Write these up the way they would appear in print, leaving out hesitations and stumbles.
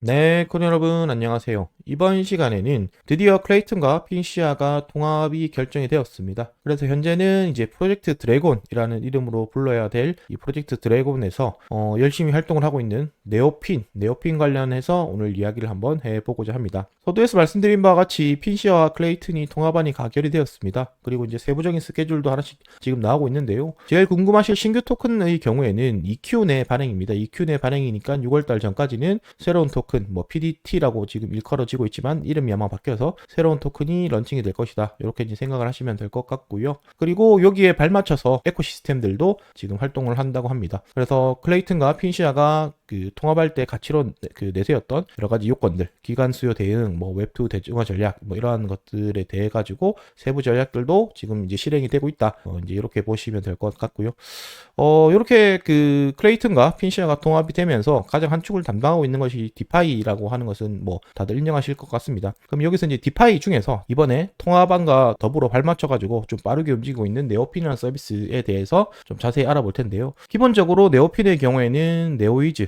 네, 군 여러분 안녕하세요. 이번 시간에는 드디어 클레이튼과 핀시아가 통합이 결정이 되었습니다. 그래서 현재는 이제 프로젝트 드래곤이라는 이름으로 불러야 될 이 프로젝트 드래곤에서 열심히 활동을 하고 있는 네오핀 관련해서 오늘 이야기를 한번 해보고자 합니다. 서두에서 말씀드린 바와 같이 핀시아와 클레이튼이 통합안이 가결이 되었습니다. 그리고 이제 세부적인 스케줄도 하나씩 지금 나오고 있는데요. 제일 궁금하실 신규 토큰의 경우에는 EQ 내 발행입니다. EQ 내 발행이니까 6월달 전까지는 새로운 토큰, 뭐 PDT라고 지금 일컬어지고 있지만 이름이 아마 바뀌어서 새로운 토큰이 런칭이 될 것이다. 이렇게 이제 생각을 하시면 될 것 같고요. 그리고 여기에 발맞춰서 에코시스템들도 지금 활동을 한다고 합니다. 그래서 클레이튼과 핀시아가 그 통합할 때 가치로 내세웠던 여러 가지 요건들, 기간 수요 대응, 뭐 웹2 대중화 전략, 뭐 이러한 것들에 대해 가지고 세부 전략들도 지금 이제 실행이 되고 있다. 이제 이렇게 보시면 될 것 같고요. 이렇게 그 클레이튼과 핀시아가 통합이 되면서 가장 한 축을 담당하고 있는 것이 디파이라고 하는 것은 뭐 다들 인정하실 것 같습니다. 그럼 여기서 이제 디파이 중에서 이번에 통합안과 더불어 발맞춰가지고 좀 빠르게 움직이고 있는 네오핀이라는 서비스에 대해서 좀 자세히 알아볼 텐데요. 기본적으로 네오핀의 경우에는 네오이즈,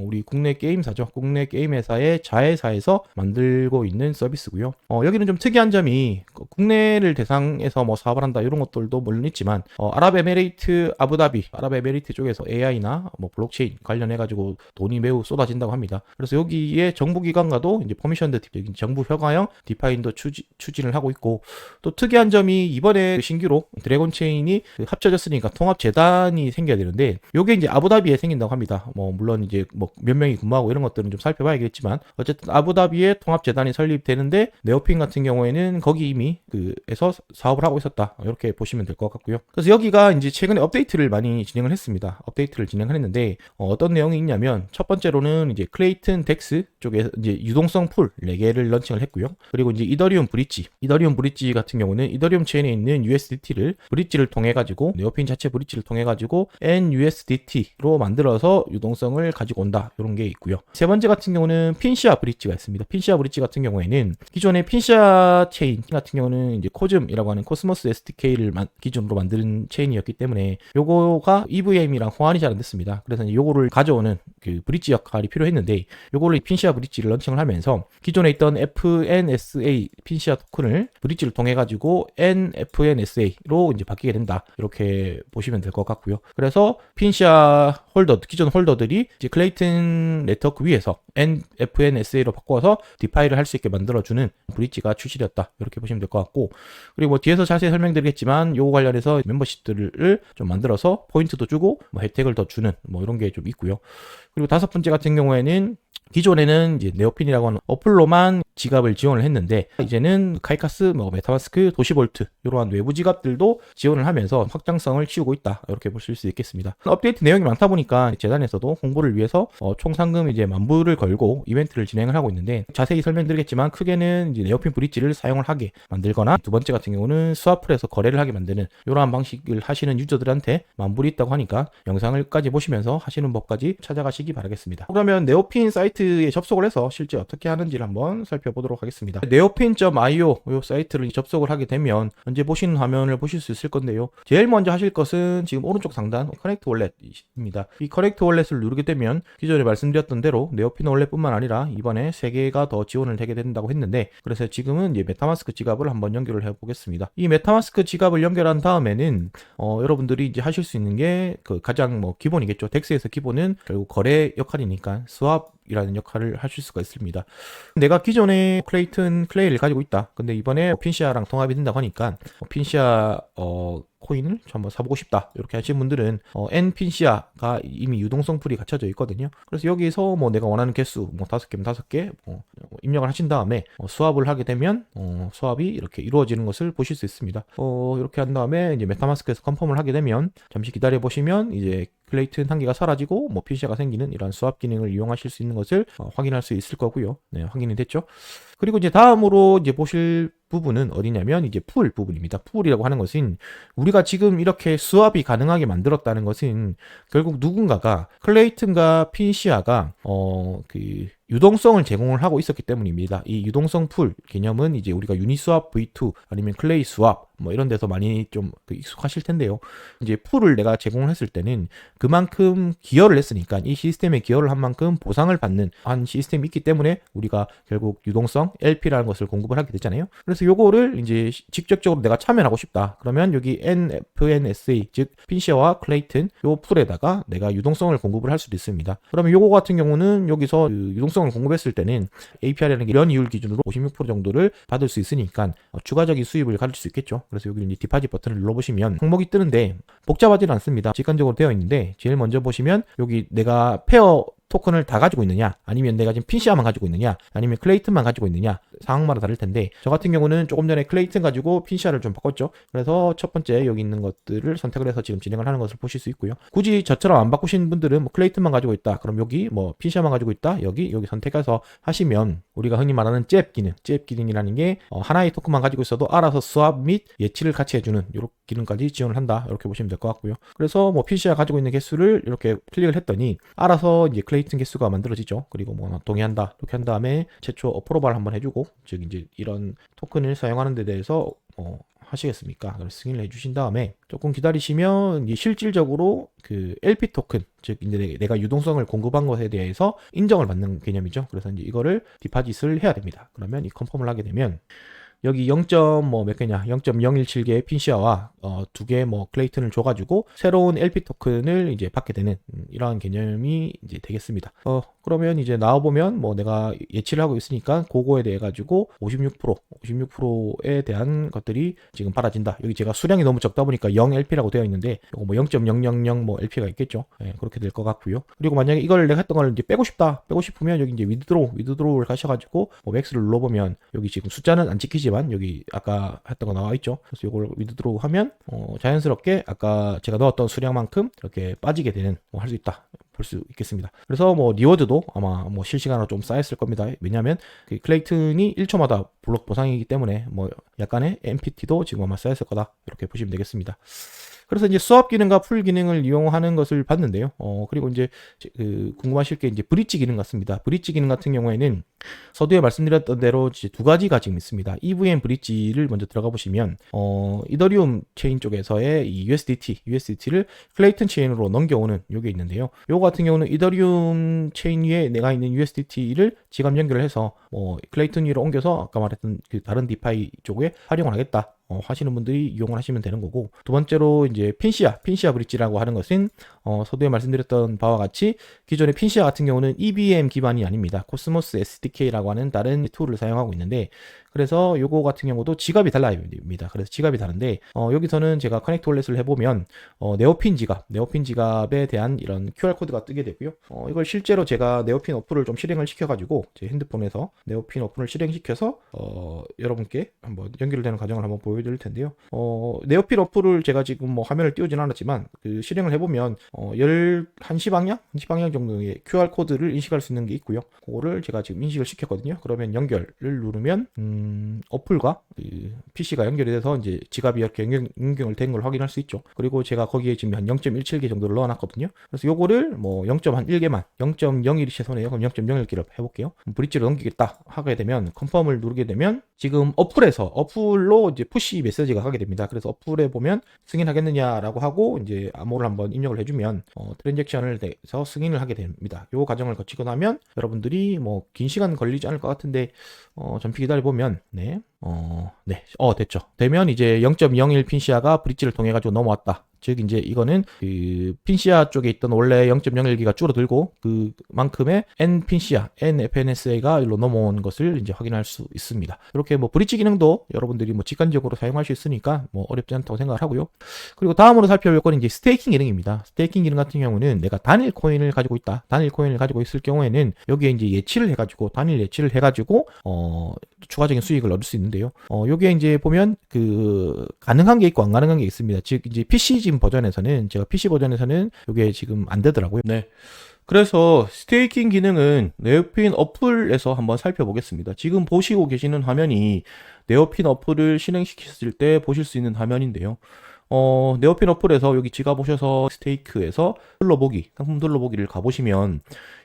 우리 국내 게임사죠. 국내 게임 회사의 자회사에서 만들고 있는 서비스고요. 여기는 좀 특이한 점이 국내를 대상에서 뭐 사업을 한다 이런 것들도 물론 있지만 아랍에미레이트 아부다비 아랍에미레이트 쪽에서 AI나 뭐 블록체인 관련해가지고 돈이 매우 쏟아진다고 합니다. 그래서 여기에 정부기관과도 이제 퍼미션드 정부 허가형 디파인도 추진을 하고 있고, 또 특이한 점이 이번에 신규로 드래곤 체인이 합쳐졌으니까 통합 재단이 생겨야 되는데 요게 이제 아부다비에 생긴다고 합니다. 뭐 물론 이제 뭐 몇 명이 근무하고 이런 것들은 좀 살펴봐야겠지만 어쨌든 아부다비에 통합 재단이 설립되는데 네오핀 같은 경우에는 거기 이미 그에서 사업을 하고 있었다. 이렇게 보시면 될 것 같고요. 그래서 여기가 이제 최근에 업데이트를 많이 진행을 했습니다. 업데이트를 진행을 했는데 어떤 내용이 있냐면 첫 번째로는 이제 클레이튼 덱스 쪽에 이제 유동성 풀 4개를 런칭을 했고요. 그리고 이제 이더리움 브릿지 같은 경우는 이더리움 체인에 있는 USDT를 브릿지를 통해 가지고 네오핀 자체 브릿지를 통해 가지고 NUSDT로 만들어서 유동성을 가지고 온다. 이런 게 있고요. 세 번째 같은 경우는 핀시아 브릿지가 있습니다. 핀시아 브릿지 같은 경우에는 기존의 핀시아 체인 같은 경우는 이제 코즘이라고 하는 코스모스 SDK를 기준으로 만든 체인이었기 때문에 요거가 EVM이랑 호환이 잘 안 됐습니다. 그래서 요거를 가져오는 그 브릿지 역할이 필요했는데 요거를 핀시아 브릿지를 런칭을 하면서 기존에 있던 FNSA 핀시아 토큰을 브릿지를 통해 가지고 NFNSA로 이제 바뀌게 된다. 이렇게 보시면 될 것 같고요. 그래서 핀시아 기존 홀더들이 이제 클레이튼 네트워크 위에서 NFNSA로 바꿔서 디파이를 할 수 있게 만들어주는 브릿지가 출시되었다. 이렇게 보시면 될 것 같고, 그리고 뭐 뒤에서 자세히 설명드리겠지만 요거 관련해서 멤버십들을 좀 만들어서 포인트도 주고 뭐 혜택을 더 주는 뭐 이런 게 좀 있고요. 그리고 다섯 번째 같은 경우에는 기존에는 이제 네오핀이라고 하는 어플로만 지갑을 지원을 했는데 이제는 카이카스, 뭐 메타마스크, 도시볼트 이러한 외부 지갑들도 지원을 하면서 확장성을 키우고 있다. 이렇게 보실 수 있겠습니다. 업데이트 내용이 많다 보니까 재단에서도 홍보를 위해서 총 상금 이제 10,000불을 걸고 이벤트를 진행을 하고 있는데 자세히 설명드리겠지만 크게는 이제 네오핀 브릿지를 사용을 하게 만들거나, 두 번째 같은 경우는 스와플에서 거래를 하게 만드는 이러한 방식을 하시는 유저들한테 10,000불이 있다고 하니까 영상을까지 보시면서 하시는 법까지 찾아가시기 바라겠습니다. 그러면 네오핀 사이트에 접속을 해서 실제 어떻게 하는지를 한번 살펴보도록 하겠습니다. neopin.io 이 사이트를 접속을 하게 되면 현재 보시는 화면을 보실 수 있을 건데요. 제일 먼저 하실 것은 지금 오른쪽 상단 커넥트 월렛입니다. 이 커넥트 월렛을 누르게 되면 기존에 말씀드렸던 대로 네오핀 월렛뿐만 아니라 이번에 3개가 더 지원을 되게 된다고 했는데, 그래서 지금은 이제 메타마스크 지갑을 한번 연결을 해보겠습니다. 이 메타마스크 지갑을 연결한 다음에는 여러분들이 이제 하실 수 있는 게 그 가장 뭐 기본이겠죠. 덱스에서 기본은 결국 거래 역할이니까 스왑이라는 역할을 하실 수가 있습니다. 내가 기존에 클레이튼 클레이를 가지고 있다. 근데 이번에 핀시아랑 통합이 된다고 하니까 핀시아 코인을 한번 사보고 싶다. 이렇게 하신 분들은 N핀시아가 이미 유동성 풀이 갖춰져 있거든요. 그래서 여기서 뭐 내가 원하는 개수 뭐 5개면 5개 입력을 하신 다음에 스왑을 하게 되면 스왑이 이렇게 이루어지는 것을 보실 수 있습니다. 이렇게 한 다음에 이제 메타마스크에서 컨펌을 하게 되면 잠시 기다려 보시면 이제 클레이튼 한 개가 사라지고 뭐 핀시아가 생기는 이런 스왑 기능을 이용하실 수 있는 것을 확인할 수 있을 거고요. 네, 확인이 됐죠. 그리고 이제 다음으로 이제 보실 부분은 어디냐면 이제 풀 부분입니다. 풀이라고 하는 것은 우리가 지금 이렇게 스왑이 가능하게 만들었다는 것은 결국 누군가가 클레이튼과 핀시아가 유동성을 제공을 하고 있었기 때문입니다. 이 유동성 풀 개념은 이제 우리가 유니스왑 V2 아니면 클레이 스왑 뭐 이런 데서 많이 좀 익숙하실 텐데요. 이제 풀을 내가 제공을 했을 때는 그만큼 기여를 했으니까 이 시스템에 기여를 한 만큼 보상을 받는 한 시스템이 있기 때문에 우리가 결국 유동성 LP라는 것을 공급을 하게 되잖아요. 그래서 요거를 이제 직접적으로 내가 참여하고 싶다. 그러면 여기 NFNSA 즉 핀시아와 클레이튼 요 풀에다가 내가 유동성을 공급을 할 수도 있습니다. 그러면 요거 같은 경우는 여기서 그 유동성을 공급했을 때는 APR이라는 게 이런 이율 기준으로 56% 정도를 받을 수 있으니까 추가적인 수입을 가질 수 있겠죠. 그래서 여기 이제 디파짓 버튼을 눌러보시면 항목이 뜨는데 복잡하지는 않습니다. 직관적으로 되어 있는데 제일 먼저 보시면 여기 내가 페어 토큰을 다 가지고 있느냐 아니면 내가 지금 핀시아만 가지고 있느냐 아니면 클레이튼만 가지고 있느냐 상황마다 다를 텐데 저 같은 경우는 조금 전에 클레이튼 가지고 핀시아를 좀 바꿨죠. 그래서 첫 번째 여기 있는 것들을 선택을 해서 지금 진행을 하는 것을 보실 수 있고요. 굳이 저처럼 안 바꾸신 분들은 뭐 클레이튼만 가지고 있다 그럼 여기 뭐 핀시아만 가지고 있다 여기 선택해서 하시면 우리가 흔히 말하는 잽 기능이라는 게 하나의 토큰만 가지고 있어도 알아서 스왑 및 예치를 같이 해주는 이런 기능까지 지원을 한다 이렇게 보시면 될 것 같고요. 그래서 뭐 핀시아 가지고 있는 개수를 이렇게 클릭을 했더니 알아서 이제 클레이튼 개수가 만들어지죠. 그리고 뭐 동의한다 이렇게 한 다음에 최초 어프로발 한번 해주고 즉 이제 이런 토큰을 사용하는 데 대해서 하시겠습니까? 그걸 승인을 해주신 다음에 조금 기다리시면 실질적으로 그 LP 토큰 즉 이제 내가 유동성을 공급한 것에 대해서 인정을 받는 개념이죠. 그래서 이제 이거를 디파짓을 해야 됩니다. 그러면 이 컨펌을 하게 되면 여기 0. 몇 개냐 0.017개의 핀시아와 2개 뭐 클레이튼을 줘가지고 새로운 LP 토큰을 이제 받게 되는 이러한 개념이 이제 되겠습니다. 그러면 이제 나와보면 뭐 내가 예치를 하고 있으니까 그거에 대해 가지고 56%에 대한 것들이 지금 받아진다. 여기 제가 수량이 너무 적다 보니까 0 LP라고 되어 있는데 이거 뭐 0.000 뭐 LP가 있겠죠. 네, 그렇게 될 것 같고요. 그리고 만약에 이걸 내가 했던 걸 이제 빼고 싶으면 여기 이제 위드드로우를 가셔가지고 뭐 맥스를 눌러보면 여기 지금 숫자는 안 찍히지만 여기 아까 했던 거 나와 있죠. 그래서 이걸 위드드로우 하면 자연스럽게 아까 제가 넣었던 수량만큼 이렇게 빠지게 되는 할 수 있다. 볼 수 있겠습니다. 그래서 뭐 리워드도 아마 뭐 실시간으로 좀 쌓였을 겁니다. 왜냐하면 그 클레이튼이 1초마다 블록 보상이기 때문에 뭐 약간의 MPT도 지금 아마 쌓였을 거다 이렇게 보시면 되겠습니다. 그래서 이제 수압 기능과 풀 기능을 이용하는 것을 봤는데요. 그리고 이제 궁금하실 게 이제 브릿지 기능 같습니다. 브릿지 기능 같은 경우에는 서두에 말씀드렸던 대로 이제 두 가지가 지금 있습니다. EVM 브릿지를 먼저 들어가 보시면 이더리움 체인 쪽에서의 이 USDT를 클레이튼 체인으로 넘겨오는 요게 있는데요. 요거 같은 경우는 이더리움 체인 위에 내가 있는 USDT를 지갑 연결을 해서 클레이튼 위로 옮겨서 아까 말했던 그 다른 디파이 쪽에 활용을 하겠다. 하시는 분들이 이용을 하시면 되는 거고, 두 번째로 이제 핀시아 브릿지라고 하는 것은 서두에 말씀드렸던 바와 같이 기존의 핀시아 같은 경우는 EVM 기반이 아닙니다. 코스모스 SDK라고 하는 다른 툴을 사용하고 있는데, 그래서 요거 같은 경우도 지갑이 달라집니다. 그래서 지갑이 다른데 여기서는 제가 커넥트 월렛을 해보면 네오핀 지갑에 대한 이런 QR코드가 뜨게 되고요. 이걸 실제로 제가 네오핀 어플을 좀 실행을 시켜가지고 제 핸드폰에서 네오핀 어플을 실행시켜서 여러분께 한번 연결되는 과정을 한번 보여드릴 텐데요. 네오핀 어플을 제가 지금 뭐 화면을 띄우진 않았지만 그 실행을 해보면 1시 방향 정도의 QR코드를 인식할 수 있는 게 있고요. 그거를 제가 지금 인식을 시켰거든요. 그러면 연결을 누르면 어플과 PC가 연결이 돼서 이제 지갑이 이렇게 연결을 된 걸 확인할 수 있죠. 그리고 제가 거기에 지금 한 0.17개 정도를 넣어놨거든요. 그래서 요거를 뭐 0.1개만 0.01이 최소네요. 그럼 0.01개를 해볼게요. 브릿지를 넘기겠다 하게 되면 컨펌을 누르게 되면 지금 어플로 이제 푸시 메시지가 가게 됩니다. 그래서 어플에 보면 승인하겠느냐라고 하고 이제 암호를 한번 입력을 해주면 트랜잭션을 해서 승인을 하게 됩니다. 요 과정을 거치고 나면 여러분들이 뭐 긴 시간 걸리지 않을 것 같은데 잠시 기다려 보면 됐죠. 되면 이제 0.01 핀시아가 브릿지를 통해 가지고 넘어왔다. 즉 이제 이거는 그 핀시아 쪽에 있던 원래 0.01기가 줄어들고 그만큼의 NFNSA가 일로 넘어온 것을 이제 확인할 수 있습니다. 이렇게 뭐 브릿지 기능도 여러분들이 뭐 직관적으로 사용할 수 있으니까 뭐 어렵지 않다고 생각을 하고요. 그리고 다음으로 살펴볼 건 이제 스테이킹 기능입니다. 스테이킹 기능 같은 경우는 내가 단일 코인을 가지고 있을 경우에는 여기에 이제 단일 예치를 해가지고 추가적인 수익을 얻을 수 있는데요. 여기에 이제 보면 가능한 게 있고 안 가능한 게 있습니다. 즉 이제 PC 버전에서는 이게 지금 안 되더라고요. 네. 그래서 스테이킹 기능은 네오핀 어플에서 한번 살펴보겠습니다. 지금 보시고 계시는 화면이 네오핀 어플을 실행시켰을 때 보실 수 있는 화면인데요. 네오핀 어플에서 여기 지갑 오셔서 스테이크에서 둘러보기, 상품 둘러보기를 가보시면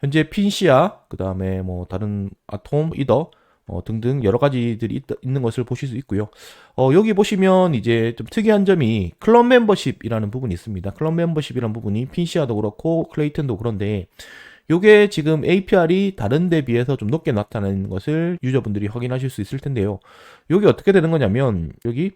현재 핀시아, 그 다음에 뭐 다른 아톰, 이더 등등 여러 가지들이 있는 것을 보실 수 있고요. 여기 보시면 이제 좀 특이한 점이 클럽 멤버십이라는 부분이 있습니다. 클럽 멤버십이라는 부분이 핀시아도 그렇고 클레이튼도 그런데 요게 지금 APR이 다른 데 비해서 좀 높게 나타나는 것을 유저분들이 확인하실 수 있을 텐데요. 요게 어떻게 되는 거냐면 여기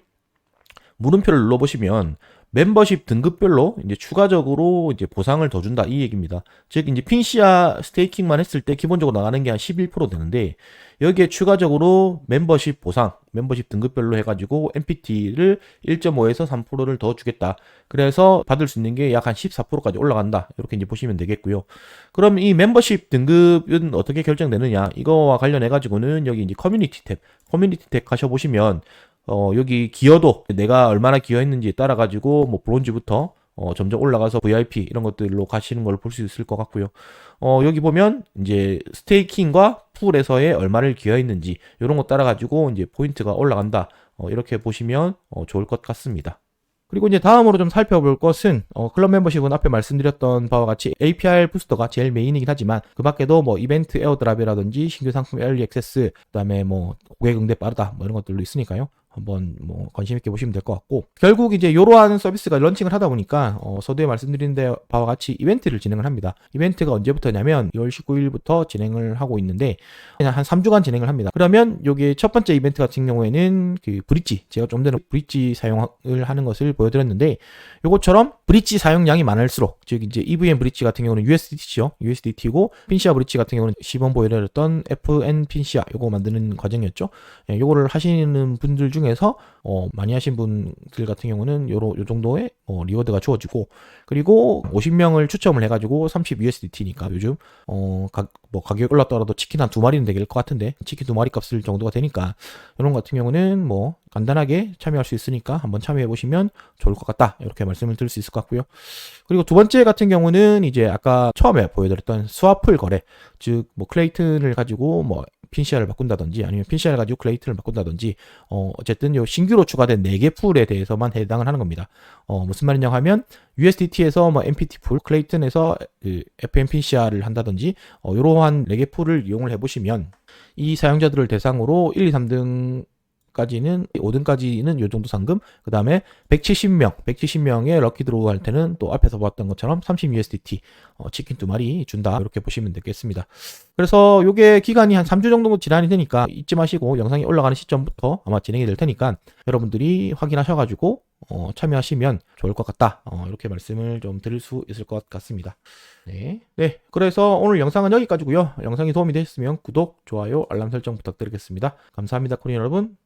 물음표를 눌러보시면 멤버십 등급별로 이제 추가적으로 이제 보상을 더 준다 이 얘기입니다. 즉 이제 핀시아 스테이킹만 했을 때 기본적으로 나가는 게 한 11% 되는데 여기에 추가적으로 멤버십 보상, 멤버십 등급별로 해가지고 MPT를 1.5에서 3%를 더 주겠다. 그래서 받을 수 있는 게 약 한 14%까지 올라간다. 이렇게 이제 보시면 되겠고요. 그럼 이 멤버십 등급은 어떻게 결정되느냐? 이거와 관련해 가지고는 여기 이제 커뮤니티 탭 가셔보시면 여기 기여도 내가 얼마나 기여했는지에 따라 가지고 뭐 브론즈부터 점점 올라가서 VIP 이런 것들로 가시는 걸 볼 수 있을 것 같고요. 여기 보면 이제 스테이킹과 풀에서의 얼마를 기여했는지 이런 거 따라 가지고 이제 포인트가 올라간다. 이렇게 보시면 좋을 것 같습니다. 그리고 이제 다음으로 좀 살펴볼 것은 클럽 멤버십은 앞에 말씀드렸던 바와 같이 APR 부스터가 제일 메인이긴 하지만 그 밖에도 뭐 이벤트 에어드랍이라든지 신규 상품 에얼리 액세스 그다음에 뭐 고객 응대 빠르다 뭐 이런 것들도 있으니까요. 한번 뭐 관심 있게 보시면 될 것 같고 결국 이제 이러한 서비스가 런칭을 하다 보니까 서두에 말씀드린 바와 같이 이벤트를 진행을 합니다. 이벤트가 언제부터냐면 2월 19일부터 진행을 하고 있는데 그냥 한 3주간 진행을 합니다. 그러면 여기 첫 번째 이벤트 같은 경우에는 그 브릿지 제가 좀 전에 브릿지 사용을 하는 것을 보여드렸는데 요것처럼 브릿지 사용량이 많을수록 즉 이제 EVM 브릿지 같은 경우는 USDT죠. USDT고 핀시아 브릿지 같은 경우는 시범 보여드렸던 FN 핀시아 요거 만드는 과정이었죠. 예, 요거를 하시는 분들 중에서 많이 하신 분들 같은 경우는 요 정도의 리워드가 주어지고 그리고 50명을 추첨을 해가지고 30USDT니까 요즘 가격 올랐더라도 치킨 한 2마리는 되길 것 같은데 치킨 2마리 값을 정도가 되니까 이런 것 같은 경우는 뭐 간단하게 참여할 수 있으니까 한번 참여해 보시면 좋을 것 같다 이렇게 말씀을 드릴 수 있을 것 같고요. 그리고 두 번째 같은 경우는 이제 아까 처음에 보여드렸던 스와플 거래 즉 뭐 클레이튼을 가지고 뭐 핀시아를 바꾼다든지 아니면 핀시아를 가지고 클레이튼을 바꾼다든지 어쨌든 요 신규로 추가된 4개 풀에 대해서만 해당을 하는 겁니다. 무슨 말이냐 하면 USDT에서 뭐 MPT 풀, 클레이튼에서 그 FM 핀시아를 한다든지 이러한 4개 풀을 이용을 해보시면 이 사용자들을 대상으로 1, 2, 3등 까지는 5등까지는 요 정도 상금 그 다음에 170명의 럭키 드로우 할 때는 또 앞에서 봤던 것처럼 30USDT 치킨 2마리 준다 이렇게 보시면 되겠습니다. 그래서 요게 기간이 한 3주 정도 지난이 되니까 잊지 마시고 영상이 올라가는 시점부터 아마 진행이 될 테니까 여러분들이 확인하셔가지고 참여하시면 좋을 것 같다 이렇게 말씀을 좀 드릴 수 있을 것 같습니다. 네, 그래서 오늘 영상은 여기까지고요. 영상이 도움이 되셨으면 구독, 좋아요, 알람 설정 부탁드리겠습니다. 감사합니다 코린 여러분.